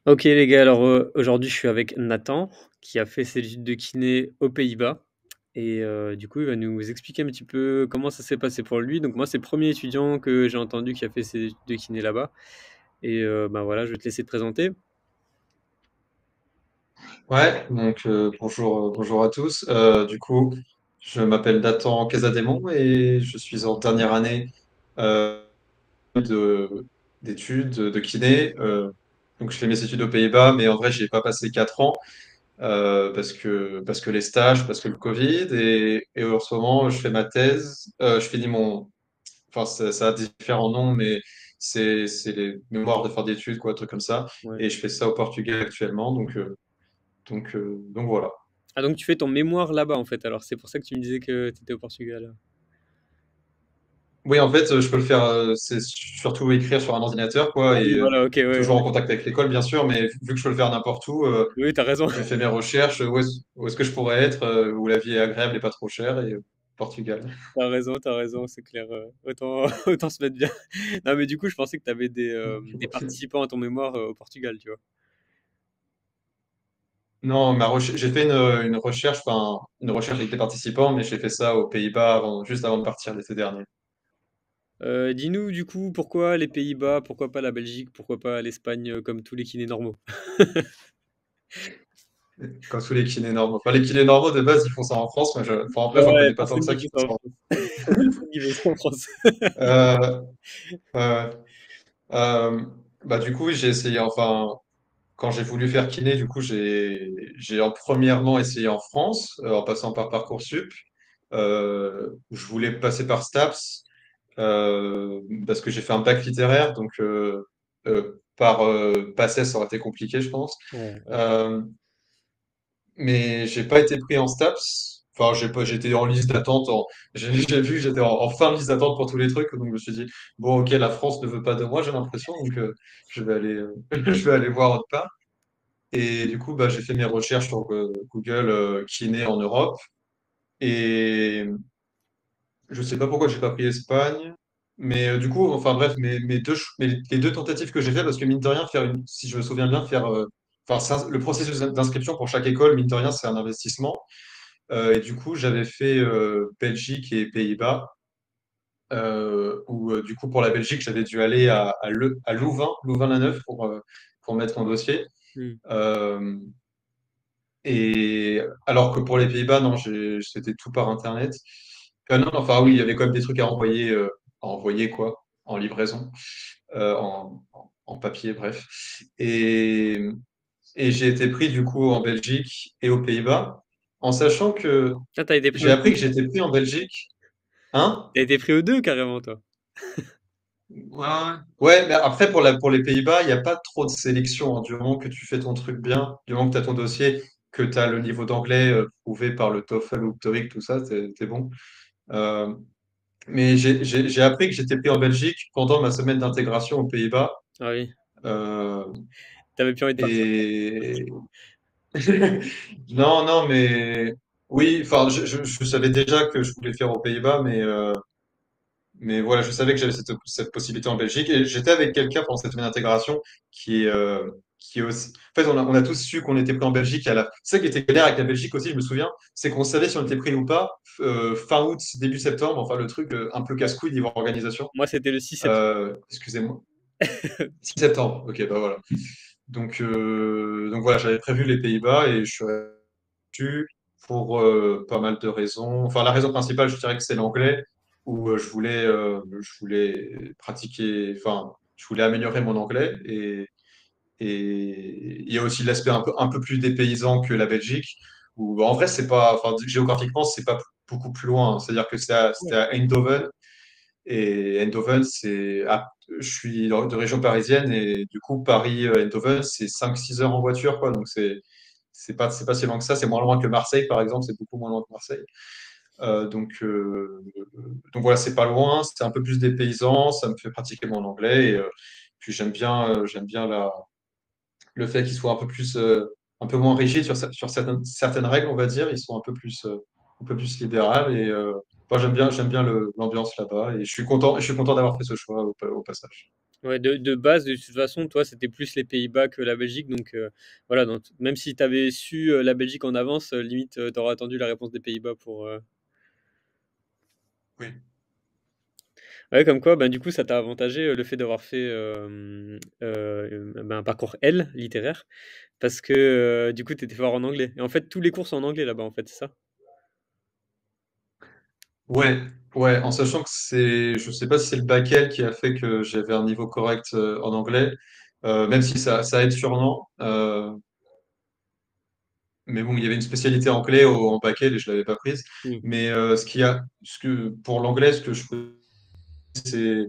Ok les gars, alors aujourd'hui je suis avec Nathan qui a fait ses études de kiné aux Pays-Bas et du coup il va nous expliquer un petit peu comment ça s'est passé pour lui. Donc moi c'est le premier étudiant que j'ai entendu qui a fait ses études de kiné là-bas et bah voilà, je vais te laisser te présenter. Ouais, donc bonjour, bonjour à tous. Du coup, je m'appelle Nathan Casadémon et je suis en dernière année euh, de, d'études de kiné. Donc, je fais mes études aux Pays-Bas, mais en vrai, j'ai pas passé 4 ans parce que les stages, parce que le Covid. Et en ce moment, je fais ma thèse. Je finis mon. Enfin, ça a différents noms, mais c'est les mémoires de fin d'études, quoi, un truc comme ça. Ouais. Et je fais ça au Portugal actuellement. Donc voilà. Ah donc tu fais ton mémoire là-bas en fait, alors c'est pour ça que tu me disais que tu étais au Portugal. Oui, en fait, je peux le faire, c'est surtout écrire sur un ordinateur, Ah quoi, et oui voilà, ok, ouais, toujours en contact avec l'école, bien sûr, mais vu que je peux le faire n'importe où, oui t'as raison. je fais mes recherches, où est-ce que je pourrais être, où la vie est agréable et pas trop chère, et Portugal. T'as raison, c'est clair. Autant, autant se mettre bien. Non, mais du coup, je pensais que tu avais des participants à ton mémoire au Portugal, tu vois. Non, j'ai fait une recherche, enfin, une recherche avec des participants, mais j'ai fait ça aux Pays-Bas juste avant de partir l'été dernier. Dis-nous, du coup, pourquoi les Pays-Bas, pourquoi pas la Belgique, pourquoi pas l'Espagne, comme tous les kinés normaux? Comme tous les kinés normaux. Enfin, les kinés normaux, de base, ils font ça en France, mais enfin, après, j'en Ouais, connais pas tant que personne ça qui qui fait font ça en ça en France. Personne qui fait ça en France. Euh, euh, du coup, oui, j'ai essayé, enfin, quand j'ai voulu faire kiné, du coup, premièrement essayé en France, en passant par Parcoursup. Je voulais passer par STAPS, parce que j'ai fait un bac littéraire, donc par PACES, ça aurait été compliqué, je pense. Ouais, ouais. Euh, mais j'ai pas été pris en STAPS. Enfin, j'étais en liste d'attente. J'ai vu que j'étais en fin de liste d'attente pour tous les trucs, donc je me suis dit, bon, ok, la France ne veut pas de moi, j'ai l'impression, donc je vais aller, je vais aller voir autre part. Et du coup, bah, j'ai fait mes recherches sur Google, kiné en Europe. Et je sais pas pourquoi j'ai pas pris Espagne. Mais du coup, enfin bref, les deux tentatives que j'ai fait, parce que mine de rien, si je me souviens bien, enfin, le processus d'inscription pour chaque école, mine de rien, c'est un investissement. Et du coup, j'avais fait Belgique et Pays-Bas. Où du coup, pour la Belgique, j'avais dû aller à Louvain-la-Neuve pour mettre mon dossier. Hmm. Euh, Et alors que pour les Pays-Bas, non, c'était tout par Internet. Non, enfin oui, il y avait quand même des trucs à envoyer quoi, en livraison, en papier, bref. Et, et j'ai été pris du coup en Belgique et aux Pays-Bas, en sachant que Ah, t'as été pris j'ai aux appris deux? que j'étais pris en Belgique. Hein? T'as été pris aux deux, carrément, toi. Ouais, ouais, mais après, pour les Pays-Bas, il n'y a pas trop de sélection, hein. Du moment que tu fais ton truc bien, du moment que tu as ton dossier, que tu as le niveau d'anglais prouvé par le TOEFL ou le TOEIC, tout ça, t'es bon. Euh, mais j'ai appris que j'étais pris en Belgique pendant ma semaine d'intégration aux Pays-Bas. Ah oui. Euh, T'avais plus envie de partir. et non, non, mais oui, enfin, je savais déjà que je voulais faire aux Pays-Bas, mais voilà, je savais que j'avais cette possibilité en Belgique et j'étais avec quelqu'un pendant cette semaine d'intégration qui est aussi. En fait, on a tous su qu'on était pris en Belgique. C'est ça qui était galère avec la Belgique aussi, je me souviens, c'est qu'on savait si on était pris ou pas fin août, début septembre. Enfin, le truc un peu casse-couille niveau organisation. Moi, c'était le 6 septembre. Excusez-moi. 6 septembre. Ok, bah voilà. Donc voilà, j'avais prévu les Pays-Bas et je suis resté pour pas mal de raisons. Enfin, la raison principale, je dirais que c'est l'anglais, où je voulais pratiquer, enfin, je voulais améliorer mon anglais. Et il y a aussi l'aspect un peu plus dépaysant que la Belgique, où en vrai, c'est pas, enfin, géographiquement, c'est pas beaucoup plus loin. C'est-à-dire que c'était Ouais. à Eindhoven. Et Eindhoven, je suis de région parisienne et du coup, Paris-Eindhoven, c'est 5 6 heures en voiture, quoi. Donc, c'est pas si loin que ça. C'est moins loin que Marseille, par exemple. C'est beaucoup moins loin que Marseille. Euh, donc, euh, donc voilà, c'est pas loin. C'est un peu plus dépaysant. Ça me fait pratiquer mon anglais. Et puis, j'aime bien le fait qu'il soit un peu moins rigide sur certaines règles, on va dire. Ils sont un peu plus libéral et moi, j'aime bien l'ambiance là-bas et je suis content d'avoir fait ce choix au passage. Ouais, de base, de toute façon, toi, c'était plus les Pays-Bas que la Belgique. Donc voilà, même si tu avais su la Belgique en avance, limite, tu aurais attendu la réponse des Pays-Bas pour. Oui. Ouais, comme quoi, ben, du coup, ça t'a avantagé le fait d'avoir fait ben, un parcours L littéraire, parce que du coup, tu étais fort en anglais. Et en fait, tous les cours sont en anglais là-bas, en fait, c'est ça? Ouais, ouais, en sachant que je sais pas si c'est le bac L qui a fait que j'avais un niveau correct en anglais, même si ça aide sûrement. Mais bon, il y avait une spécialité anglais en bac L et je l'avais pas prise. Hmm. Mais pour l'anglais, ce que je fais, c'est,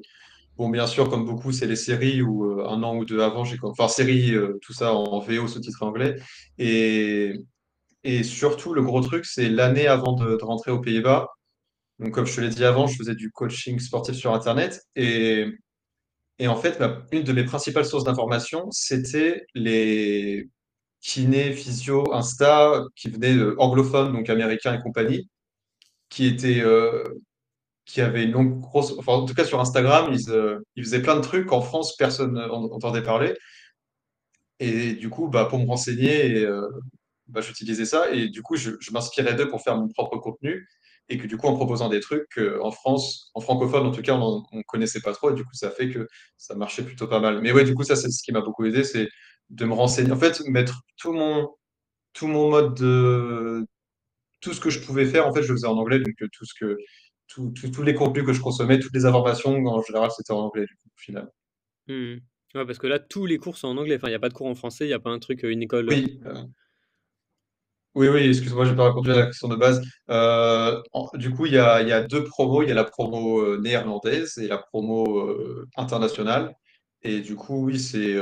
bon, bien sûr, comme beaucoup, c'est les séries où un an ou deux avant, enfin, séries, tout ça en VO sous-titré anglais. Et, et surtout, le gros truc, c'est l'année avant de rentrer aux Pays-Bas. Donc, comme je te l'ai dit avant, je faisais du coaching sportif sur Internet. Et en fait, une de mes principales sources d'information, c'était les kinés, physio, Insta, qui venaient anglophones, donc américains et compagnie, qui étaient, qui avaient une longue, grosse, enfin, en tout cas sur Instagram, ils faisaient plein de trucs qu'en France, personne n'entendait parler. Et du coup, bah, pour me renseigner, bah, j'utilisais ça. Et du coup, je m'inspirais d'eux pour faire mon propre contenu. Et que du coup, en proposant des trucs en France, en francophone en tout cas, on connaissait pas trop. Et du coup, ça fait que ça marchait plutôt pas mal. Mais ouais, du coup, ça, c'est ce qui m'a beaucoup aidé, c'est de me renseigner. En fait, mettre tout mon mode de, tout ce que je pouvais faire, en fait, je le faisais en anglais. Donc, tous les contenus que je consommais, toutes les informations, en général, c'était en anglais, du coup, au final. Hmm. Ouais, parce que là, tous les cours sont en anglais. Enfin, il n'y a pas de cours en français, il n'y a pas un truc, une école. Oui, oui, oui, excuse-moi, j'ai pas répondu à la question de base. Du coup, il y a deux promos. Il y a la promo néerlandaise et la promo internationale. Et du coup, oui, c'est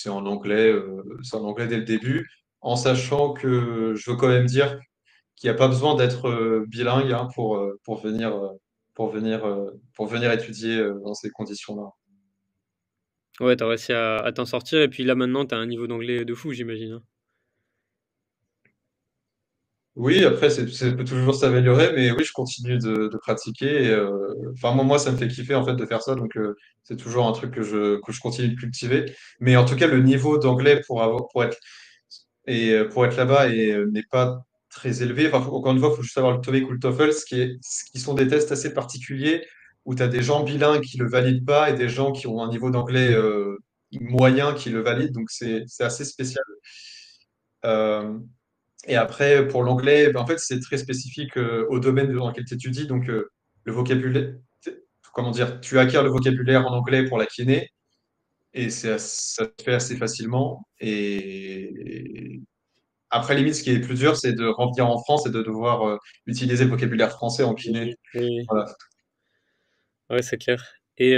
en anglais dès le début, en sachant que je veux quand même dire qu'il n'y a pas besoin d'être bilingue hein, pour venir étudier dans ces conditions-là. Ouais, t'as réussi à t'en sortir. Et puis là, maintenant, t'as un niveau d'anglais de fou, j'imagine, hein. Oui, après, ça peut toujours s'améliorer, mais oui, je continue de pratiquer. Enfin, moi, ça me fait kiffer en fait de faire ça, donc c'est toujours un truc que je continue de cultiver. Mais en tout cas, le niveau d'anglais pour être là-bas n'est pas très élevé. Enfin, encore une fois, il faut juste avoir le TOEIC ou le TOEFL, ce qui sont des tests assez particuliers où tu as des gens bilingues qui le valident pas et des gens qui ont un niveau d'anglais moyen qui le valident. Donc, c'est assez spécial. Euh, et après, pour l'anglais, ben, en fait, c'est très spécifique au domaine dans lequel tu étudies. Donc, le vocabulaire, comment dire, tu acquiers le vocabulaire en anglais pour la kiné et ça se fait assez facilement. Et après, limite, ce qui est plus dur, c'est de revenir en France et de devoir utiliser le vocabulaire français en kiné. Oui, oui. Voilà. Ouais, c'est clair. Et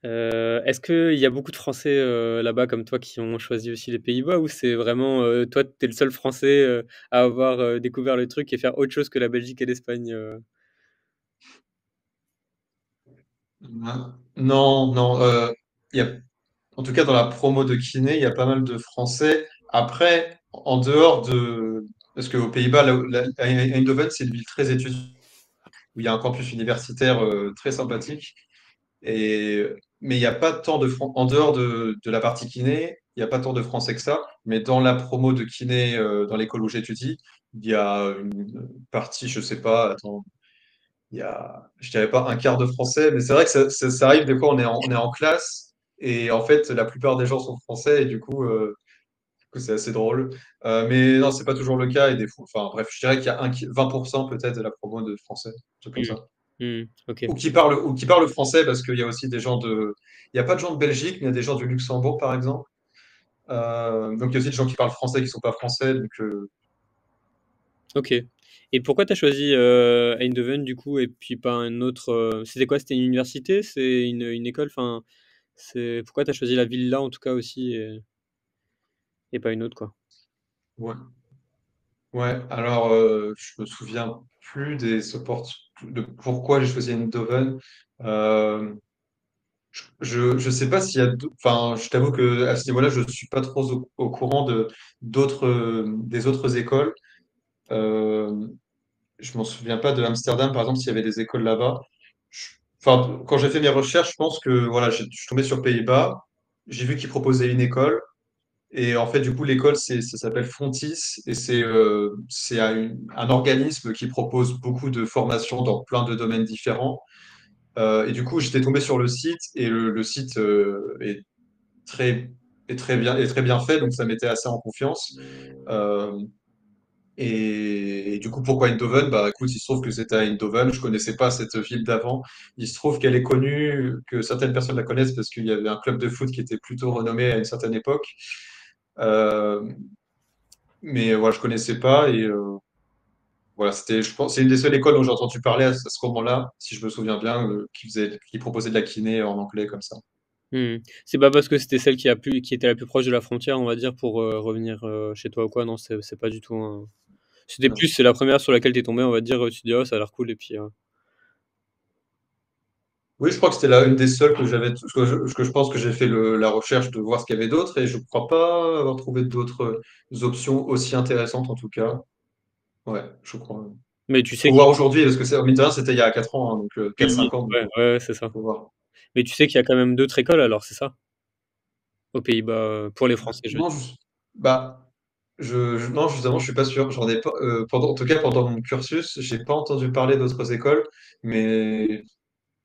est-ce qu'il y a beaucoup de Français là-bas comme toi qui ont choisi aussi les Pays-Bas ou c'est vraiment toi, t'es le seul Français à avoir découvert le truc et faire autre chose que la Belgique et l'Espagne Non, non. Il y a, en tout cas, dans la promo de kiné, il y a pas mal de Français. Après, en dehors de. Parce qu'aux Pays-Bas, Eindhoven, c'est une ville très étudiante, où il y a un campus universitaire très sympathique. Et, mais il n'y a pas tant en dehors de la partie kiné, il n'y a pas tant de Français que ça. Mais dans la promo de kiné, dans l'école où j'étudie, il y a une partie, je sais pas, attends, je dirais pas un quart de Français, mais c'est vrai que ça arrive des fois, on est en classe et en fait, la plupart des gens sont français et du coup, c'est assez drôle. Mais non, c'est pas toujours le cas et des fois, enfin bref, je dirais qu'il y a 20% peut-être de la promo de français, un truc comme Hmm. ça. Hmm. Ok. Ou qui parlent français parce qu'il y a aussi des gens il n'y a pas de gens de Belgique, mais il y a des gens du Luxembourg, par exemple. Donc il y a aussi des gens qui parlent français qui sont pas français. Donc, Ok. Et pourquoi t'as choisi Eindhoven du coup et puis pas un autre c'était quoi? C'était une université? C'est une école? Enfin, c'est pourquoi t'as choisi la ville là en tout cas aussi et pas une autre quoi? ouais. Ouais, alors je me souviens plus de pourquoi j'ai choisi Eindhoven. Euh, je sais pas s'il y a enfin je t'avoue que à ce niveau-là je suis pas trop au courant des autres écoles. Euh, je m'en souviens pas de Amsterdam par exemple s'il y avait des écoles là-bas. enfin, quand j'ai fait mes recherches, je pense que voilà, je suis tombé sur Pays-Bas. J'ai vu qu'ils proposaient une école. Et en fait, du coup, l'école, ça s'appelle Fontis et c'est un organisme qui propose beaucoup de formations dans plein de domaines différents. Et du coup, j'étais tombé sur le site et le site très, est très bien fait, donc ça mettait assez en confiance. Euh, et du coup, pourquoi Eindhoven? Bah, écoute, il se trouve que c'était à Eindhoven. Je connaissais pas cette ville d'avant. Il se trouve qu'elle est connue, que certaines personnes la connaissent parce qu'il y avait un club de foot qui était plutôt renommé à une certaine époque. Euh, mais voilà, je connaissais pas et voilà, je pense, c'est une des seules écoles dont j'ai entendu parler à ce moment-là, si je me souviens bien, qui proposait de la kiné en anglais comme ça. Mmh. C'est pas parce que c'était celle qui était la plus proche de la frontière, on va dire, pour, revenir, chez toi ou quoi, non, c'est pas du tout un c'était plus Non. c'est la première sur laquelle tu es tombé, on va dire, tu te dis: «Oh, ça a l'air cool» et puis, Oui, je crois que c'était là une des seules que j'avais, que je pense que j'ai fait la recherche de voir ce qu'il y avait d'autre et je crois pas avoir trouvé d'autres options aussi intéressantes en tout cas. Ouais, je crois. mais tu sais Faut qu'il voir aujourd'hui parce que mine de rien, c'était il y a 4 ans, hein, donc oui, 4-5 oui, ans, donc ouais, ouais, ouais, c'est ça. faut voir. Mais tu sais qu'il y a quand même d'autres écoles alors, c'est ça? Aux Pays-Bas, pour les Français, je veux Non, dire? bah, non, justement, je suis pas sûr. J'en ai pas, en tout cas, pendant mon cursus, j'ai pas entendu parler d'autres écoles, mais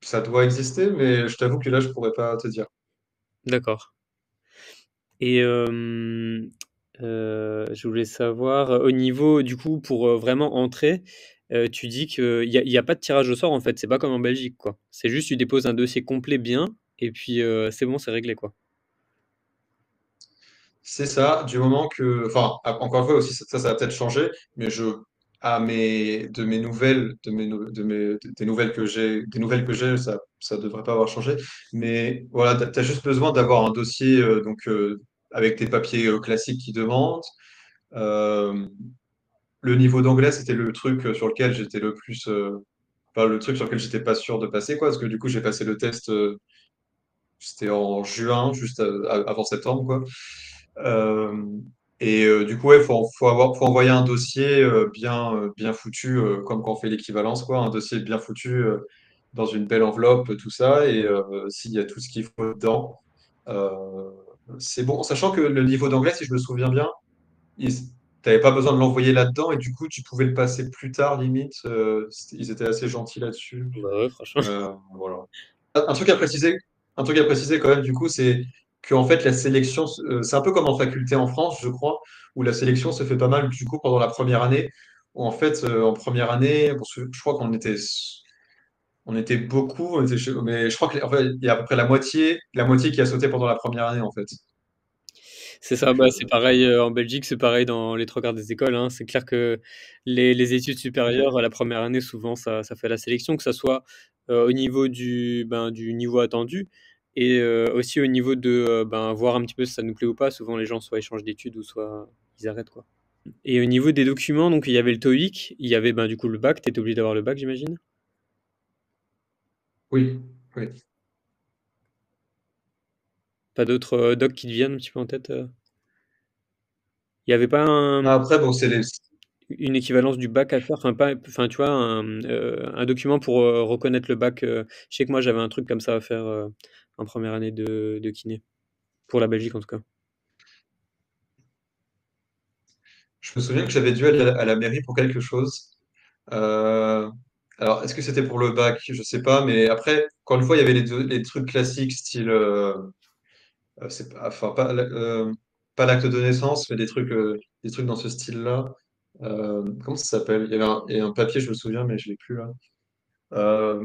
ça doit exister, mais je t'avoue que là, je pourrais pas te dire. D'accord. Et je voulais savoir, au niveau du coup, pour, vraiment entrer, tu dis qu'il y a pas de tirage au sort, en fait? C'est pas comme en Belgique, quoi? C'est juste tu déposes un dossier complet bien et puis, c'est bon, c'est réglé, quoi? C'est ça, du moment que, enfin, encore une fois aussi, ça va peut-être changer, mais de mes nouvelles, des nouvelles que j'ai, ça devrait pas avoir changé. Mais voilà, t'as juste besoin d'avoir un dossier, avec des papiers classiques qui demandent. Euh, le niveau d'anglais, c'était le truc sur lequel j'étais le plus, enfin, le truc sur lequel j'étais pas sûr de passer, quoi, parce que du coup, j'ai passé le test, c'était en juin, juste avant septembre, quoi. Euh, du coup, ouais, faut envoyer un dossier bien foutu, comme quand on fait l'équivalence, quoi, un dossier bien foutu dans une belle enveloppe, tout ça, et s'il y a tout ce qu'il faut dedans, euh, c'est bon. Sachant que le niveau d'anglais, si je me souviens bien, tu n'avais pas besoin de l'envoyer là-dedans, et du coup, tu pouvais le passer plus tard, limite. Ils étaient assez gentils là-dessus. Bah, ouais, franchement. Voilà. Un truc à préciser, un truc à préciser quand même, du coup, c'est qu'en fait, la sélection, c'est un peu comme en faculté en France, je crois, où la sélection se fait pas mal, du coup, pendant la première année. Où en fait, en première année, bon, je crois on était beaucoup, mais je crois en fait, il y a à peu près la moitié qui a sauté pendant la première année, en fait. C'est ça, Donc, bah, c'est pareil, en Belgique, c'est pareil dans les 3 quarts des écoles, hein. C'est clair que les études supérieures, à ok. la première année, souvent, ça fait la sélection, que ça soit, au niveau du niveau attendu et aussi au niveau de, voir un petit peu si ça nous plaît ou pas. Souvent, les gens, soit ils changent d'études ou soit ils arrêtent, quoi. Et au niveau des documents, donc il y avait le TOEIC, il y avait, du coup, le bac. Tu étais obligé d'avoir le bac, j'imagine? Oui, oui. Pas d'autres, docs qui te viennent un petit peu en tête, Il y avait pas Après, bon, une équivalence du bac à faire, enfin pas, enfin tu vois un document pour reconnaître le bac. Je sais que moi j'avais un truc comme ça à faire en première année de kiné pour la Belgique en tout cas. je me souviens que j'avais dû aller à la mairie pour quelque chose. Euh, alors, est-ce que c'était pour le bac? Je sais pas, mais après, encore une fois, il y avait les trucs classiques, style, c'est pas, enfin, pas l'acte de naissance, mais des trucs dans ce style-là. Comment ça s'appelle? Il y avait un papier, je me souviens, mais je l'ai plus là. Euh,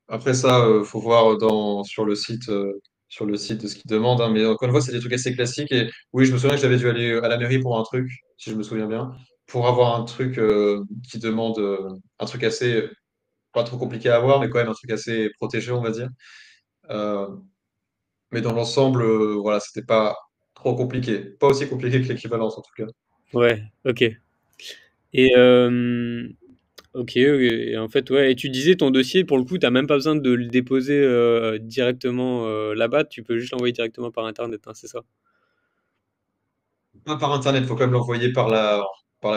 Après ça, faut voir sur le site de ce qu'ils demandent, hein, mais encore une fois, c'est des trucs assez classiques. Et oui, je me souviens que j'avais dû aller à la mairie pour un truc, si je me souviens bien, pour avoir un truc qui demande un truc assez pas trop compliqué à avoir, mais quand même un truc assez protégé, on va dire. Euh, mais dans l'ensemble, voilà, c'était pas trop compliqué. Pas aussi compliqué que l'équivalence, en tout cas. Ouais, ok. Et ok, et en fait ouais. Et tu disais ton dossier pour le coup, t'as même pas besoin de le déposer directement là-bas, tu peux juste l'envoyer directement par internet, hein, c'est ça? Pas par Internet, faut quand même l'envoyer par la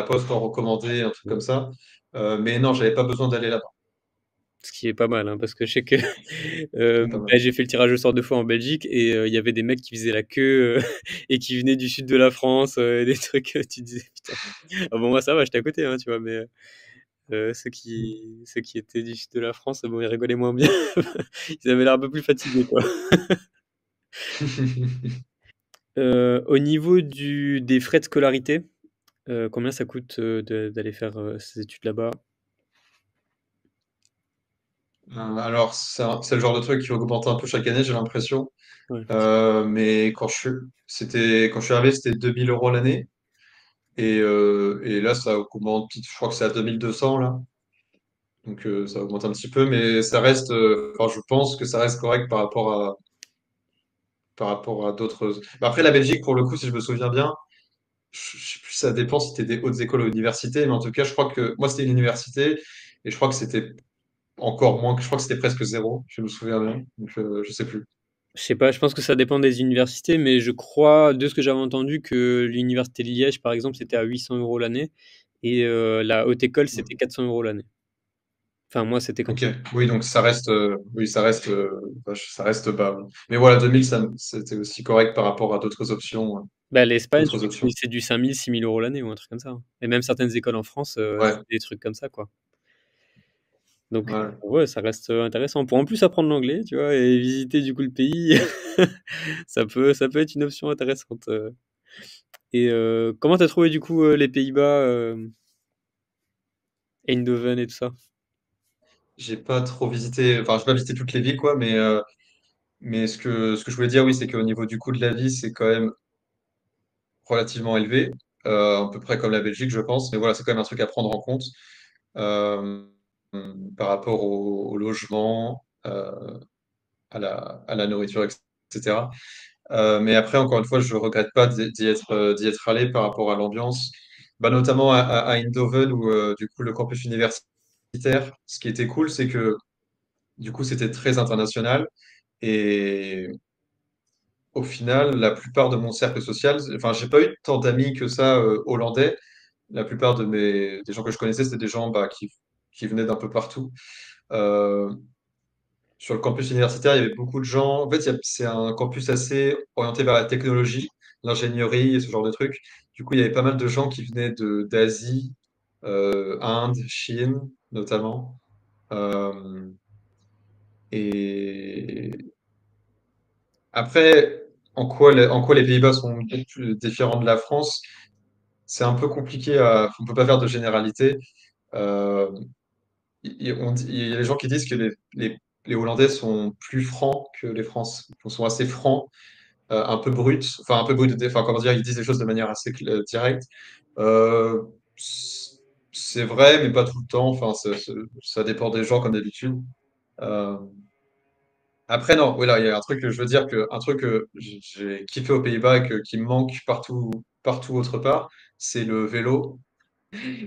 poste en recommandé, un truc comme ça. Mais non, j'avais pas besoin d'aller là-bas. Ce qui est pas mal, hein, parce que je sais que C'est pas mal. j'ai fait le tirage au sort 2 fois en Belgique et il y avait des mecs qui faisaient la queue, et qui venaient du sud de la France, des trucs, tu disais: «Putain». Ah bon, moi ça va, j'étais à côté, hein, tu vois? Mais ceux qui étaient du sud de la France, bon, ils rigolaient moins bien. Ils avaient l'air un peu plus fatigués, quoi. Au niveau des frais de scolarité, combien ça coûte, d'aller faire, ces études là-bas? Alors, c'est le genre de truc qui augmente un peu chaque année, j'ai l'impression. Ouais. Mais quand je suis arrivé, c'était 2 000 € l'année. Et là, ça augmente, je crois que c'est à 2 200 là. Donc, ça augmente un petit peu, mais ça reste, enfin, je pense que ça reste correct par rapport à d'autres. Bah, après, la Belgique, pour le coup, si je me souviens bien, je sais plus, ça dépend si c'était des hautes écoles ou universités, mais en tout cas, je crois que moi, c'était une université et je crois que c'était encore moins, je crois que c'était presque zéro, je me souviens bien. Donc, je sais plus. Je sais pas, je pense que ça dépend des universités, mais je crois, de ce que j'avais entendu, que l'université de Liège, par exemple, c'était à 800 euros l'année et la haute école, c'était 400 euros l'année. Enfin, moi, c'était comme Ok, ça. oui, donc ça reste, oui, ça reste bas. Mais voilà, 2000, c'était aussi correct par rapport à d'autres options, Bah, l'Espagne, je d'autres crois que options. c'est du 5000, 6000 euros l'année ou un truc comme ça, hein. Et même certaines écoles en France, Ouais, c'est des trucs comme ça, quoi. Donc, ouais. ouais, ça reste intéressant. Pour en plus apprendre l'anglais, tu vois, et visiter du coup le pays, ça peut être une option intéressante. Et comment t'as trouvé du coup les Pays-Bas, Eindhoven et tout ça? J'ai pas trop visité, enfin, j'ai pas visité toutes les villes, quoi, mais ce que je voulais dire, oui, c'est qu'au niveau du coût de la vie, c'est quand même relativement élevé, à peu près comme la Belgique, je pense. Mais voilà, c'est quand même un truc à prendre en compte, euh, par rapport au logement, à la nourriture, etc. Mais après, encore une fois, je regrette pas d'y être allé par rapport à l'ambiance, bah, notamment à Eindhoven, où du coup le campus universitaire, ce qui était cool, c'est que du coup c'était très international. Et au final, la plupart de mon cercle social, enfin, j'ai pas eu tant d'amis que ça hollandais. La plupart des gens que je connaissais, c'était des gens, bah, qui venaient d'un peu partout. Euh, Sur le campus universitaire, il y avait beaucoup de gens. En fait, c'est un campus assez orienté vers la technologie, l'ingénierie et ce genre de trucs. Du coup, il y avait pas mal de gens qui venaient d'Asie, Inde, Chine notamment. Euh, et après, en quoi les Pays-Bas sont peut-être plus différents de la France, c'est un peu compliqué on peut pas faire de généralité. Euh, il y a les gens qui disent que les Hollandais sont plus francs que les Français, sont assez francs, un peu bruts, enfin un peu bruts, enfin comment dire, ils disent des choses de manière assez directe. Euh, c- c'est vrai, mais pas tout le temps. Enfin, ça dépend des gens comme d'habitude. Euh, Après, non, oui, là, il y a un truc que je veux dire, un truc que j'ai kiffé aux Pays-Bas et qui me manque partout, partout autre part, c'est le vélo.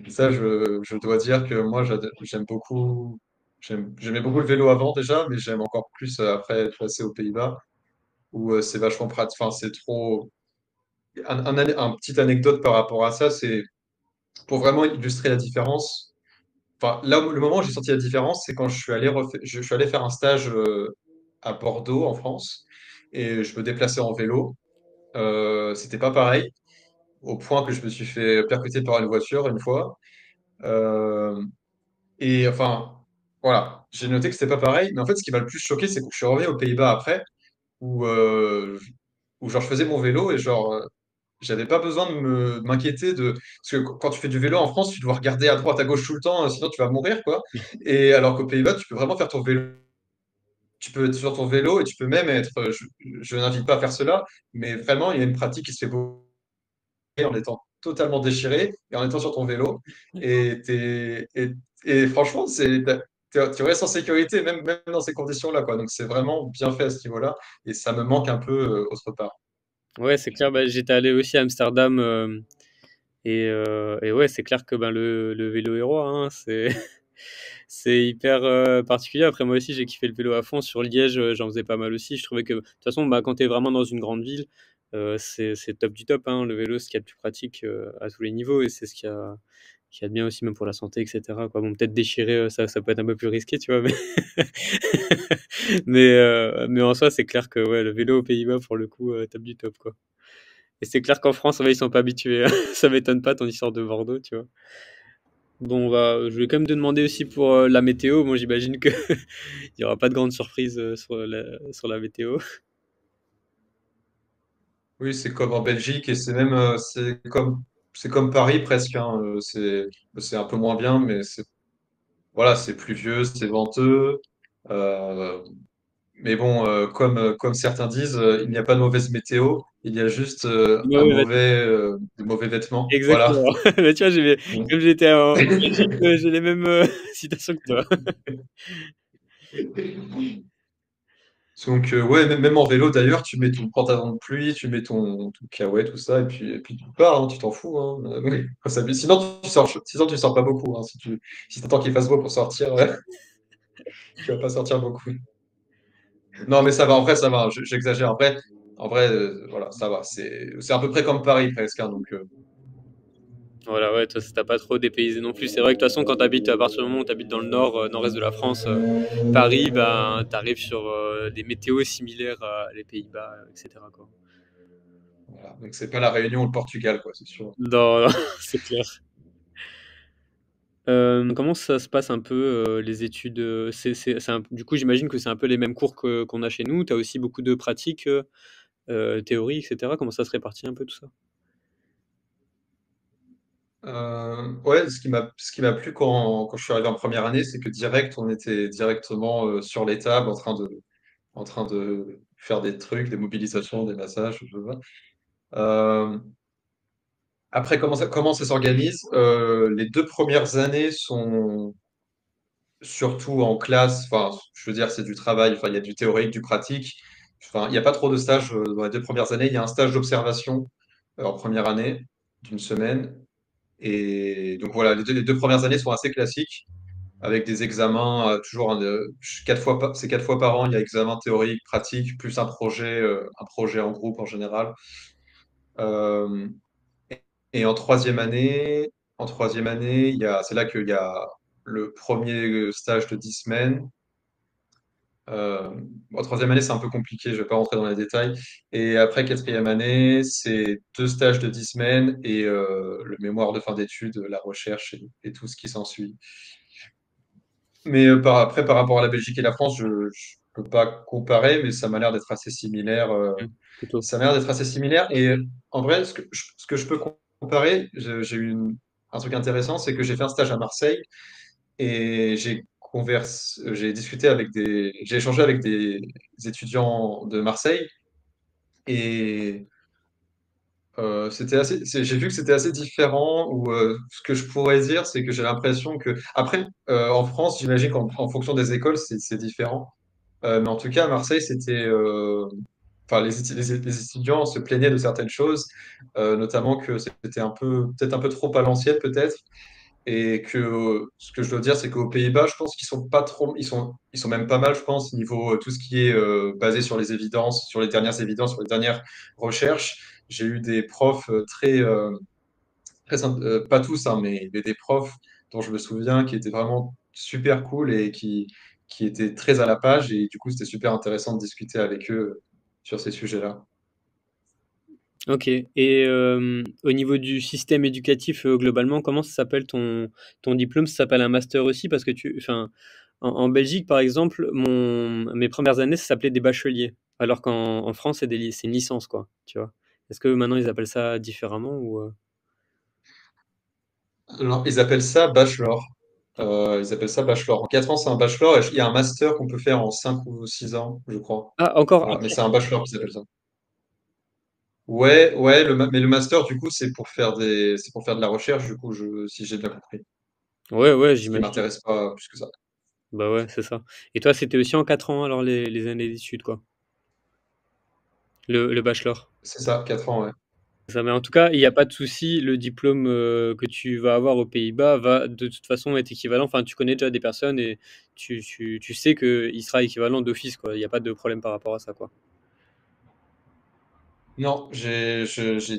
Ça, je dois dire que moi, j'aime beaucoup. J'aimais beaucoup le vélo avant déjà, mais j'aime encore plus après être passé aux Pays-Bas, où c'est vachement pratique. Enfin, c'est trop. Un petit anecdote par rapport à ça, c'est pour vraiment illustrer la différence. Enfin, là, le moment où j'ai senti la différence, c'est quand je suis allé faire un stage à Bordeaux, en France, et je me déplaçais en vélo. C'était pas pareil, au point que je me suis fait percuter par une voiture une fois. Euh, et enfin, voilà, j'ai noté que c'était pas pareil, mais en fait, ce qui m'a le plus choqué, c'est que je suis revenu aux Pays-Bas après, où genre, je faisais mon vélo et genre, j'avais pas besoin de m'inquiéter de. Parce que quand tu fais du vélo en France, tu dois regarder à droite, à gauche tout le temps, sinon tu vas mourir, quoi. Et alors qu'aux Pays-Bas, tu peux vraiment faire ton vélo. Tu peux être sur ton vélo et tu peux même être. Je n'invite pas à faire cela, mais vraiment, il y a une pratique qui se fait beaucoup en étant totalement déchiré et en étant sur ton vélo. Et franchement, tu restes en sécurité, même dans ces conditions-là, quoi. Donc c'est vraiment bien fait à ce niveau-là. Et ça me manque un peu autre part. Ouais, c'est clair. Bah, j'étais allé aussi à Amsterdam, et ouais, c'est clair que ben, le vélo est roi, hein, c'est c'est hyper particulier. Après, moi aussi, j'ai kiffé le vélo à fond. Sur Liège, j'en faisais pas mal aussi. Je trouvais que, de toute façon, bah, quand tu es vraiment dans une grande ville, c'est top du top, hein. Le vélo, c'est ce qu'il y a de plus pratique à tous les niveaux et c'est ce qui a de bien aussi, même pour la santé, etc., quoi. Bon, peut-être déchirer, ça peut être un peu plus risqué, tu vois, mais mais en soi, c'est clair que ouais, le vélo aux Pays-Bas, pour le coup, top du top, quoi. Et c'est clair qu'en France, ouais, ils sont pas habitués, hein. Ça m'étonne pas ton histoire de Bordeaux, tu vois. Bon, je vais quand même te demander aussi pour la météo. Moi, j'imagine que il y aura pas de grande surprise sur la météo. Oui, c'est comme en Belgique et c'est même c'est comme Paris presque, hein. C'est un peu moins bien, mais c'est voilà, c'est pluvieux, c'est venteux. Euh, mais bon, comme certains disent, il n'y a pas de mauvaise météo, il y a juste Ouais, ouais, bah, de mauvais vêtements. Voilà. exactement. Bah, tu vois, comme j'étais en Belgique, j'ai les mêmes citations que toi. Donc, ouais, même en vélo d'ailleurs, tu mets ton pantalon de pluie, tu mets ton kawaii, tout ça, et puis tu pars, hein, tu t'en fous. Hein. Oui. Sinon, tu sors pas beaucoup. Hein. Si t'attends qu'il fasse beau pour sortir, tu vas pas sortir beaucoup. Non, mais ça va, en vrai, ça va. J'exagère. En vrai, voilà, ça va. C'est à peu près comme Paris presque. Hein, donc, Voilà, ouais, toi, t'as pas trop dépaysé non plus. C'est vrai que de toute façon, quand t'habites, à partir du moment où t'habites dans le nord, nord-est de la France, Paris, ben, t'arrives sur des météos similaires à les Pays-Bas, etc., quoi. voilà. Donc c'est pas la Réunion ou le Portugal, quoi, c'est sûr. Non, c'est clair. Comment ça se passe un peu les études du coup, j'imagine que c'est un peu les mêmes cours qu'on a chez nous. Tu as aussi beaucoup de pratiques, théorie, etc. Comment ça se répartit un peu tout ça? Ouais, ce qui m'a plu quand je suis arrivé en première année, c'est que direct, on était directement sur les tables en train de faire des trucs, des mobilisations, des massages, je sais pas. Euh, Après, comment ça s'organise? Les deux premières années sont surtout en classe. Enfin, je veux dire, c'est du travail. Enfin, il y a du théorique, du pratique. Enfin, il n'y a pas trop de stages dans les deux premières années. Il y a un stage d'observation en première année d'une semaine. Et donc voilà, les deux premières années sont assez classiques, avec des examens toujours c'est 4 fois par an. Il y a examen théorique, pratique, plus un projet en groupe en général. Euh, et en troisième année, c'est là qu'il y a le premier stage de 10 semaines. Euh, En troisième année, c'est un peu compliqué, je ne vais pas rentrer dans les détails. Et après, quatrième année, c'est deux stages de 10 semaines et le mémoire de fin d'études, la recherche et tout ce qui s'ensuit. Mais après, par rapport à la Belgique et la France, je ne peux pas comparer, mais ça m'a l'air d'être assez similaire. Plutôt. Ça m'a l'air d'être assez similaire. Et en vrai, ce que je peux comparer, j'ai eu un truc intéressant, c'est que j'ai fait un stage à Marseille et j'ai échangé avec des étudiants de Marseille et j'ai vu que c'était assez différent. Ou ce que je pourrais dire, c'est que j'ai l'impression que, après, en France, j'imagine qu'en fonction des écoles, c'est différent. Mais en tout cas, à Marseille, enfin, les étudiants se plaignaient de certaines choses, notamment que c'était peut-être un peu trop à l'ancienne, peut-être. Et que ce que je dois dire, c'est qu'aux Pays-Bas, je pense qu'ils sont pas trop, ils sont même pas mal, je pense, niveau tout ce qui est basé sur les évidences, sur les dernières évidences, sur les dernières recherches. J'ai eu des profs pas tous, hein, mais des profs dont je me souviens qui étaient vraiment super cool et qui étaient très à la page. Et du coup, c'était super intéressant de discuter avec eux sur ces sujets-là. Ok. Et au niveau du système éducatif, globalement, comment ça s'appelle ton diplôme? Ça s'appelle un master aussi parce que enfin, en Belgique, par exemple, mes premières années, ça s'appelait des bacheliers, alors qu'en France, c'est une licence, quoi. Tu vois? Est-ce que maintenant ils appellent ça différemment ou Alors, ils appellent ça bachelor. Ils appellent ça bachelor. En 4 ans, c'est un bachelor. Et il y a un master qu'on peut faire en 5 ou 6 ans, je crois. Ah, encore Voilà, mais après? c'est un bachelor qui s'appelle ça. Ouais, ouais, mais le master, du coup, c'est pour faire de la recherche, du coup, si j'ai bien compris. Ouais, ouais, Ce qui j'imagine. m'intéresse pas plus que ça. Bah ouais, c'est ça. Et toi, c'était aussi en 4 ans, alors les années d'études, quoi. Le bachelor. C'est ça, 4 ans, ouais. Ça, mais en tout cas, il n'y a pas de souci, le diplôme que tu vas avoir aux Pays-Bas va de toute façon être équivalent. Enfin, tu connais déjà des personnes et tu sais qu'il sera équivalent d'office, quoi. Il n'y a pas de problème par rapport à ça, quoi. Non, j'ai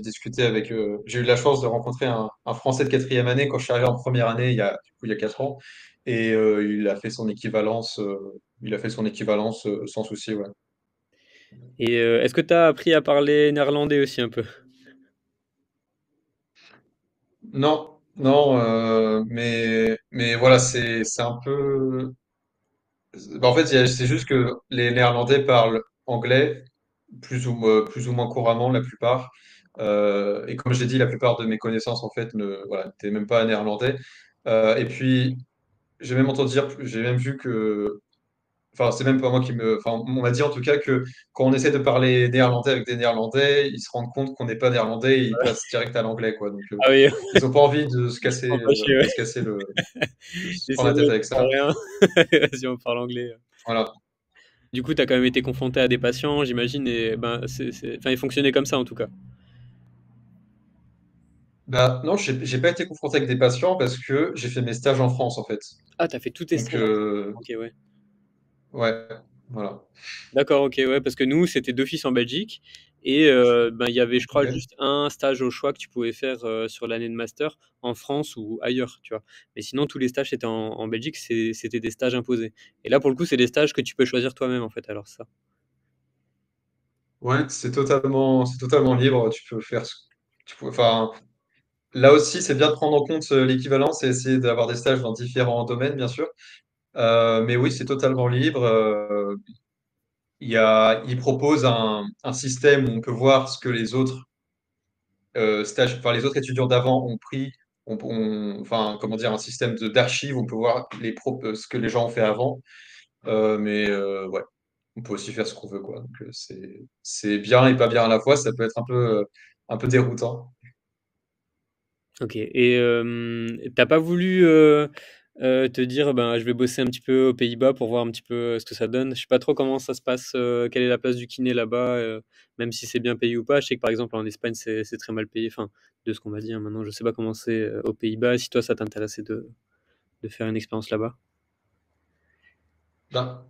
discuté avec. J'ai eu la chance de rencontrer un Français de quatrième année quand je suis arrivé en première année il y a 4 ans. Et il a fait son équivalence. Il a fait son équivalence sans souci, ouais. Et est-ce que tu as appris à parler néerlandais aussi un peu? Non, non, mais voilà, c'est un peu. Bah, en fait, c'est juste que les Néerlandais parlent anglais plus ou moins couramment la plupart. Et comme j'ai dit, la plupart de mes connaissances en fait ne voilà, n'étaient même pas néerlandais. Et puis j'ai même vu que, enfin, c'est même pas moi qui me, enfin, on m'a dit en tout cas que quand on essaie de parler néerlandais avec des Néerlandais, ils se rendent compte qu'on n'est pas néerlandais et ils passent direct à l'anglais, quoi. Donc, Ah oui, ils ont pas envie ils se font pas chier, de ouais. se casser de se Et prendre c'est la bon, tête on avec comprend ça. rien. Vas-y, on parle anglais. Voilà. Du coup, tu as quand même été confronté à des patients, j'imagine, et ben, enfin, ils fonctionnaient comme ça en tout cas. Bah, non, j'ai pas été confronté avec des patients parce que j'ai fait mes stages en France, en fait. Ah, t'as fait tous tes Donc, stages en France. Ok, ouais. ouais, voilà. D'accord, ok, ouais, parce que nous, c'était d'office en Belgique. Et ben, il y avait, je crois, Ok. juste un stage au choix que tu pouvais faire sur l'année de master en France ou ailleurs, tu vois. Mais sinon, tous les stages c'était en Belgique, c'était des stages imposés. Et là, pour le coup, c'est des stages que tu peux choisir toi-même, en fait, alors ça. Ouais, c'est totalement libre. Tu peux faire enfin, là aussi, c'est bien de prendre en compte l'équivalence et essayer d'avoir des stages dans différents domaines, bien sûr. Mais oui, c'est totalement libre. Il propose un système où on peut voir ce que les autres enfin, les autres étudiants d'avant ont pris. Enfin, comment dire, un système d'archives, où on peut voir ce que les gens ont fait avant. Mais ouais, on peut aussi faire ce qu'on veut, quoi. Donc, c'est bien et pas bien à la fois. Ça peut être un peu déroutant. Ok. Et t'as pas voulu te dire, ben, je vais bosser un petit peu aux Pays-Bas pour voir un petit peu ce que ça donne. Je sais pas trop comment ça se passe, quelle est la place du kiné là-bas, même si c'est bien payé ou pas. Je sais que par exemple en Espagne c'est très mal payé. Enfin, de ce qu'on m'a dit, hein, maintenant, je sais pas comment c'est aux Pays-Bas. Si toi ça t'intéressait de faire une expérience là-bas. Ben,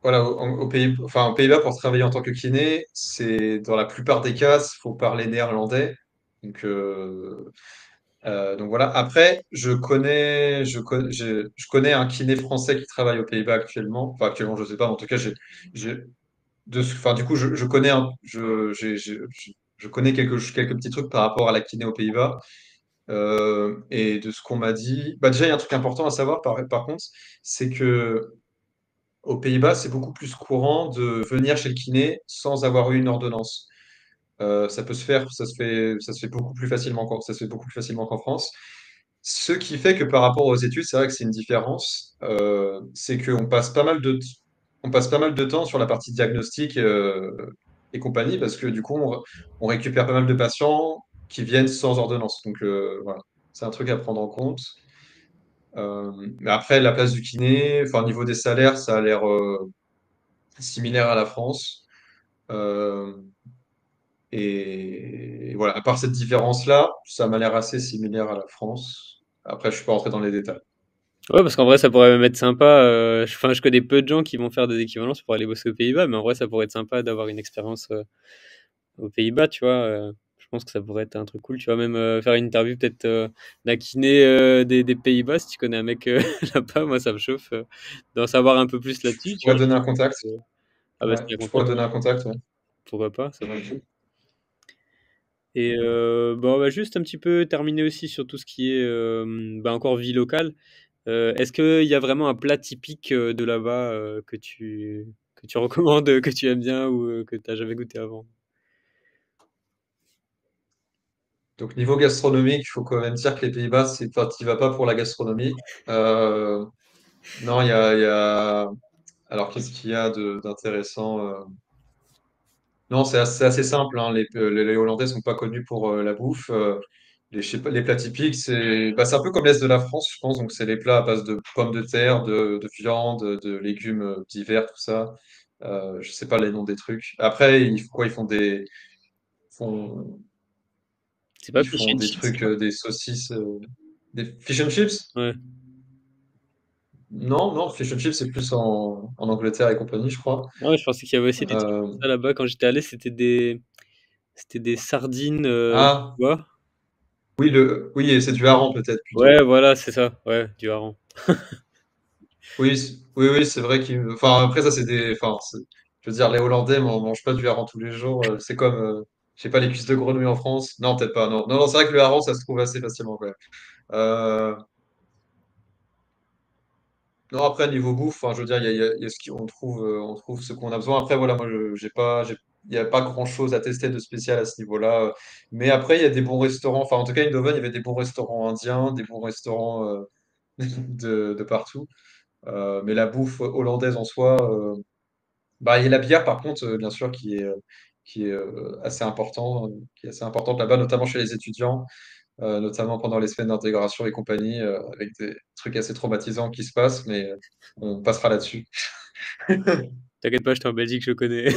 voilà, aux Pays-Bas, pour travailler en tant que kiné, c'est dans la plupart des cas, il faut parler néerlandais. Donc, donc voilà. Après, je connais un kiné français qui travaille aux Pays-Bas actuellement. Enfin, actuellement, je sais pas, mais en tout cas, enfin, du coup, je connais je connais quelques petits trucs par rapport à la kiné aux Pays-Bas. Et de ce qu'on m'a dit, bah déjà, il y a un truc important à savoir par contre, c'est que aux Pays-Bas, c'est beaucoup plus courant de venir chez le kiné sans avoir eu une ordonnance. Ça peut se faire, ça se fait beaucoup plus facilement ça se fait beaucoup plus facilement qu'en France. Ce qui fait que par rapport aux études, c'est vrai que c'est une différence. C'est qu'on passe pas mal on passe pas mal de temps sur la partie diagnostic et compagnie, parce que du coup, on récupère pas mal de patients qui viennent sans ordonnance. Donc voilà, c'est un truc à prendre en compte. Mais après, la place du kiné, enfin, au niveau des salaires, ça a l'air similaire à la France. Euh, et voilà, à part cette différence-là, ça m'a l'air assez similaire à la France. Après, je suis pas rentré dans les détails. Ouais, parce qu'en vrai ça pourrait même être sympa. Enfin, je connais peu de gens qui vont faire des équivalences pour aller bosser aux Pays-Bas, mais en vrai ça pourrait être sympa d'avoir une expérience aux Pays-Bas, tu vois. Je pense que ça pourrait être un truc cool. Tu vois, même faire une interview peut-être d'un kiné des Pays-Bas, si tu connais un mec là-bas, moi ça me chauffe d'en savoir un peu plus là-dessus, Je tu vois. pourrais donner un contact. Ah bah Ouais, c'est un je pourrais contact, donner un contact. Ouais. pourquoi pas, ça peut être cool. Et bon, on va juste un petit peu terminer aussi sur tout ce qui est bah, encore vie locale. Est-ce qu'il y a vraiment un plat typique de là-bas que tu recommandes, que tu aimes bien ou que tu n'as jamais goûté avant? Donc, niveau gastronomique, il faut quand même dire que les Pays-Bas, enfin, t'y vas pas pour la gastronomie. Euh, non, il y a... Alors, qu'est-ce qu'il y a d'intéressant Non, c'est assez simple, hein. Les Hollandais sont pas connus pour la bouffe. Je sais pas, les plats typiques, c'est un peu comme l'Est de la France, je pense. Donc, c'est les plats à base de pommes de terre, de viande, de légumes divers, tout ça. Je sais pas les noms des trucs. Après, font, C'est pas ils fish font and des chips, trucs, ça? des saucisses, des fish and chips? Ouais. Non, non, fish and chips, c'est plus en Angleterre et compagnie, je crois. Ouais, je pensais qu'il y avait aussi des trucs comme Euh, ça là-bas. Quand j'étais allé, c'était des. C'était des sardines, Ah, tu vois? oui, oui, et c'est du hareng peut-être plutôt. Ouais, voilà, c'est ça, ouais, du hareng. Oui, oui, oui, c'est vrai qu'il. Enfin, après, ça, c'est des. Enfin, je veux dire, les Hollandais ne mangent pas du hareng tous les jours. C'est comme, je sais pas, les cuisses de grenouille en France. Non, peut-être pas. Non, non, non, c'est vrai que le hareng, ça se trouve assez facilement, quand même. Euh, Non, après, niveau bouffe, enfin, je veux dire, il y a ce on trouve ce qu'on a besoin. Après, voilà, moi, il n'y a pas grand-chose à tester de spécial à ce niveau-là. Mais après, il y a des bons restaurants. Enfin, en tout cas, à Eindhoven, il y avait des bons restaurants indiens, des bons restaurants de partout. Mais la bouffe hollandaise en soi, bah, il y a la bière, par contre, bien sûr, qui est assez important, qui est assez importante là-bas, notamment chez les étudiants, notamment pendant les semaines d'intégration et compagnie, avec des trucs assez traumatisants qui se passent, mais on passera là-dessus. T'inquiète pas, j'étais en Belgique, je connais.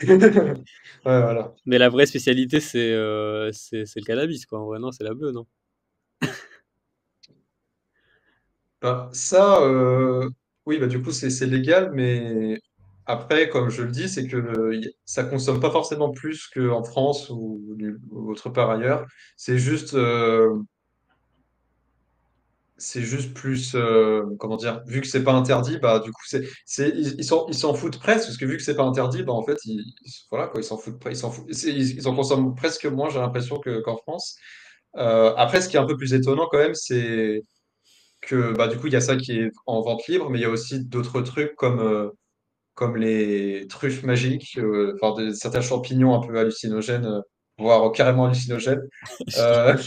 Ouais, voilà. Mais la vraie spécialité, c'est le cannabis, quoi. En vrai, non, c'est la beuh, non? Bah, ça, oui, bah, du coup, c'est légal, mais après, comme je le dis, c'est que ça consomme pas forcément plus qu'en France ou autre part ailleurs. C'est juste, euh, c'est juste plus, comment dire, vu que c'est pas interdit, bah, du coup, ils s'en foutent presque, parce que vu que c'est pas interdit, bah, en fait, voilà, quoi, ils s'en foutent, ils s'en foutent, ils en consomment presque moins, j'ai l'impression, qu'en France. Après, ce qui est un peu plus étonnant quand même, c'est que bah, du coup, il y a ça qui est en vente libre, mais il y a aussi d'autres trucs comme les truffes magiques, enfin, certains champignons un peu hallucinogènes, voire carrément hallucinogènes. Euh,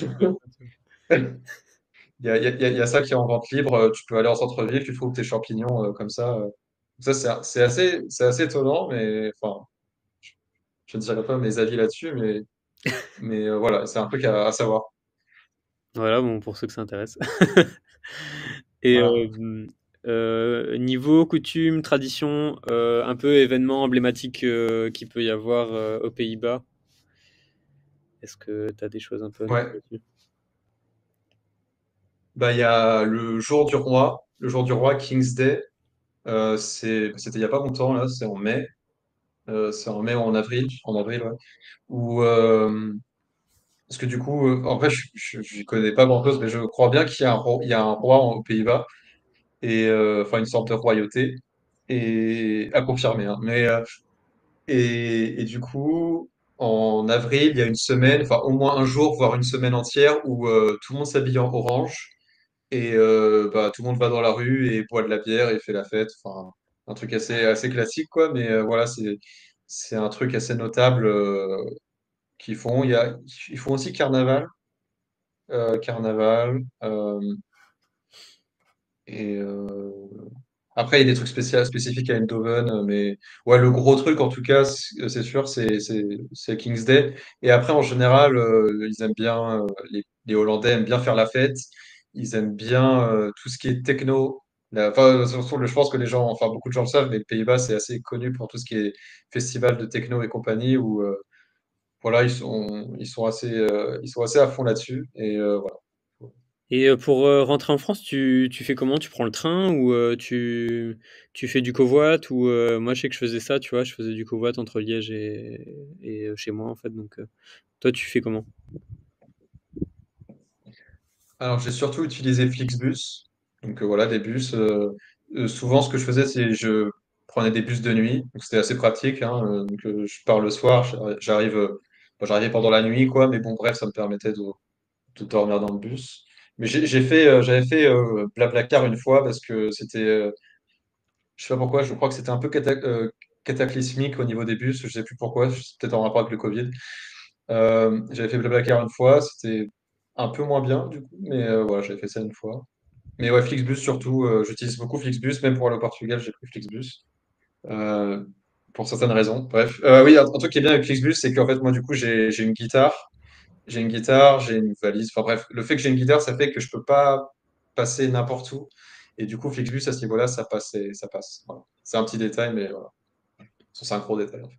il y a ça qui est en vente libre. Tu peux aller en centre-ville, tu trouves tes champignons comme ça. Ça, c'est assez étonnant, mais enfin, je ne dirais pas mes avis là-dessus, mais voilà, c'est un truc à savoir. Voilà, bon, pour ceux que ça intéresse. Et Voilà. niveau coutume, tradition, un peu événement emblématique qu'il peut y avoir aux Pays-Bas, est-ce que tu as des choses un peu à nous dire Ouais. dessus? Bah, il y a le jour du roi, King's Day. C'était il y a pas longtemps, là, c'est en mai ou en avril, ouais. Où, parce que du coup, en vrai, je connais pas grand-chose, mais je crois bien qu'il y a il y a un roi aux Pays-Bas, et enfin une sorte de royauté, et à confirmer, hein. Et du coup, en avril, il y a une semaine, enfin au moins un jour, voire une semaine entière, où tout le monde s'habille en orange. Et bah, tout le monde va dans la rue et boit de la bière et fait la fête. Enfin, un truc assez classique, quoi. Mais voilà, c'est un truc assez notable qu'ils font. Ils font aussi carnaval. Carnaval. Et après, il y a des trucs spécifiques à Eindhoven. Mais ouais, le gros truc, en tout cas, c'est sûr, c'est King's Day. Et après, en général, ils aiment bien, les Hollandais aiment bien faire la fête. Ils aiment bien tout ce qui est techno. Enfin, surtout, je pense que les gens, enfin, beaucoup de gens le savent, mais les Pays-Bas, c'est assez connu pour tout ce qui est festival de techno et compagnie, où voilà, ils sont assez à fond là-dessus. Et voilà. Et pour rentrer en France, tu fais comment? Tu prends le train ou tu fais du covoit? Ou moi, je sais que je faisais ça, tu vois, je faisais du covoit entre Liège et chez moi, en fait. Donc, toi, tu fais comment? Alors, j'ai surtout utilisé Flixbus. Donc, voilà, des bus. Souvent, ce que je faisais, c'est je prenais des bus de nuit. Donc, c'était assez pratique, hein. Donc, je pars le soir, j'arrivais pendant la nuit, quoi. Mais bon, bref, ça me permettait de dormir dans le bus. Mais j'avais fait Blablacar une fois parce que je sais pas pourquoi, je crois que c'était un peu cataclysmique au niveau des bus. Je sais plus pourquoi, c'est peut-être en rapport avec le Covid. J'avais fait Blablacar une fois, c'était un peu moins bien du coup, mais voilà, j'avais fait ça une fois. Mais ouais, Flixbus surtout, j'utilise beaucoup Flixbus, même pour aller au Portugal, j'ai pris Flixbus. euh, pour certaines raisons. Bref, oui, un truc qui est bien avec Flixbus, c'est qu'en fait, moi, du coup, j'ai une guitare, j'ai une valise. Enfin bref, le fait que j'ai une guitare, ça fait que je peux pas passer n'importe où. Et du coup, Flixbus, à ce niveau-là, ça passe, ça passe. Voilà. C'est un petit détail, mais voilà. C'est un gros détail, en fait.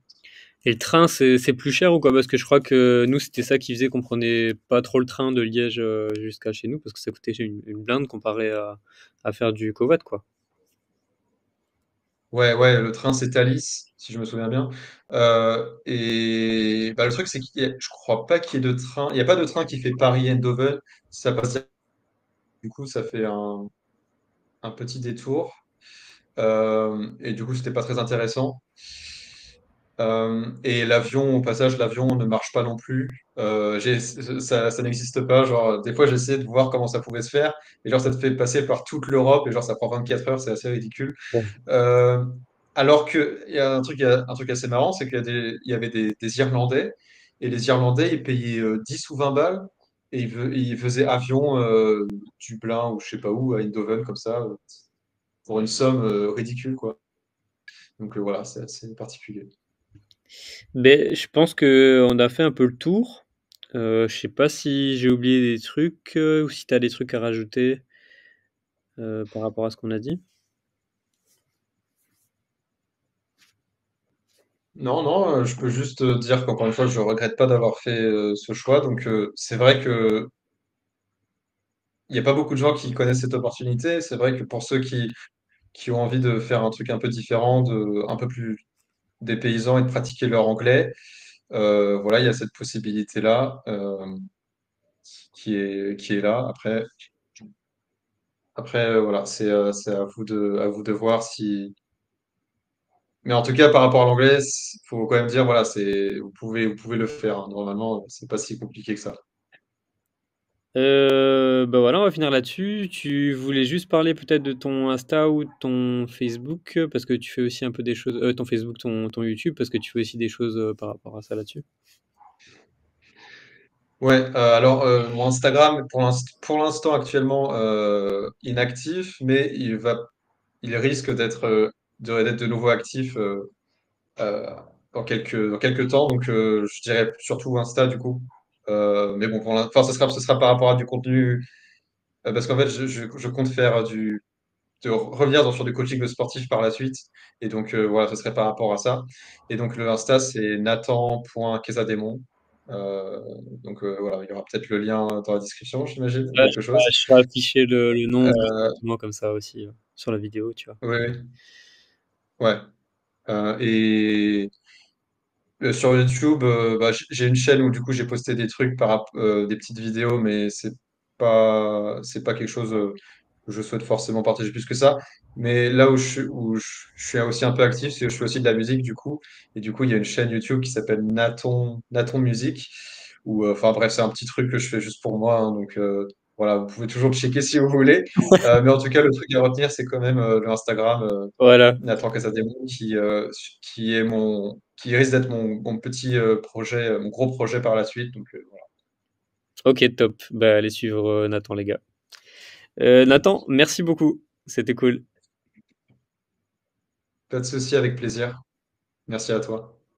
Et le train, c'est plus cher ou quoi? Parce que je crois que nous, c'était ça qui faisait qu'on prenait pas trop le train de Liège jusqu'à chez nous, parce que ça coûtait une blinde comparé à faire du covoit, quoi. Ouais, ouais, le train, c'est Thalys. si je me souviens bien. Et bah, le truc, c'est je crois pas qu'il y ait de train. Il n'y a pas de train qui fait Paris-Eindhoven. Ça passe, du coup, ça fait un petit détour. Et du coup, c'était pas très intéressant. Et l'avion, au passage, l'avion ne marche pas non plus. Ça n'existe pas. Genre, des fois, j'essayais de voir comment ça pouvait se faire. Et genre, ça te fait passer par toute l'Europe. Et genre, ça prend 24 heures. C'est assez ridicule. Bon. Euh, alors que, il y a un truc assez marrant, c'est il y avait des Irlandais. Et les Irlandais, ils payaient 10 ou 20 balles. Et ils faisaient avion Dublin ou je sais pas où, à Eindhoven, comme ça, pour une somme ridicule, quoi. Donc voilà, c'est assez particulier. Mais je pense que on a fait un peu le tour. Je sais pas si j'ai oublié des trucs ou si tu as des trucs à rajouter par rapport à ce qu'on a dit. Non, non, je peux juste dire qu'encore une fois, je regrette pas d'avoir fait ce choix. Donc, c'est vrai que il n'y a pas beaucoup de gens qui connaissent cette opportunité. C'est vrai que pour ceux qui ont envie de faire un truc un peu différent, un peu plus dépaysant et de pratiquer leur anglais, voilà, il y a cette possibilité-là qui est là. Après, voilà, c'est à vous de voir si. Mais en tout cas, par rapport à l'anglais, il faut quand même dire, voilà, vous pouvez le faire, hein. Normalement, c'est pas si compliqué que ça. Bah voilà, on va finir là-dessus. Tu voulais juste parler peut-être de ton Insta ou de ton Facebook parce que tu fais aussi un peu des choses, ton Facebook, ton YouTube parce que tu fais aussi des choses par rapport à ça là-dessus. Ouais, alors mon Instagram, pour l'instant actuellement inactif, mais il risque d'être de nouveau actif dans quelques temps. Donc je dirais surtout Insta du coup. Mais bon, enfin, ce sera par rapport à du contenu, parce qu'en fait, je compte faire de revenir sur du coaching de sportif par la suite. Et donc, voilà, ce serait par rapport à ça. Et donc, le Insta, c'est nathan.quesademon. Euh, donc, voilà, il y aura peut-être le lien dans la description, j'imagine, ou Ouais, quelque chose. je ferai afficher le nom Euh, directement comme ça aussi sur la vidéo, tu vois. oui, oui, ouais. Et sur YouTube, bah, j'ai une chaîne où du coup j'ai posté des trucs des petites vidéos, mais c'est pas quelque chose que je souhaite forcément partager plus que ça. Mais là je suis aussi un peu actif, c'est que je fais aussi de la musique du coup. Et du coup, il y a une chaîne YouTube qui s'appelle Naton Musique. Enfin bref, c'est un petit truc que je fais juste pour moi, hein. Donc voilà, vous pouvez toujours le checker si vous voulez. Mais en tout cas, le truc à retenir, c'est quand même le Instagram. Voilà. Nathan Casademont qui risque d'être mon petit projet, mon gros projet par la suite. Donc, voilà. Ok, top. Bah, allez suivre Nathan, les gars. Nathan, merci beaucoup. C'était cool. Pas de souci, avec plaisir. Merci à toi.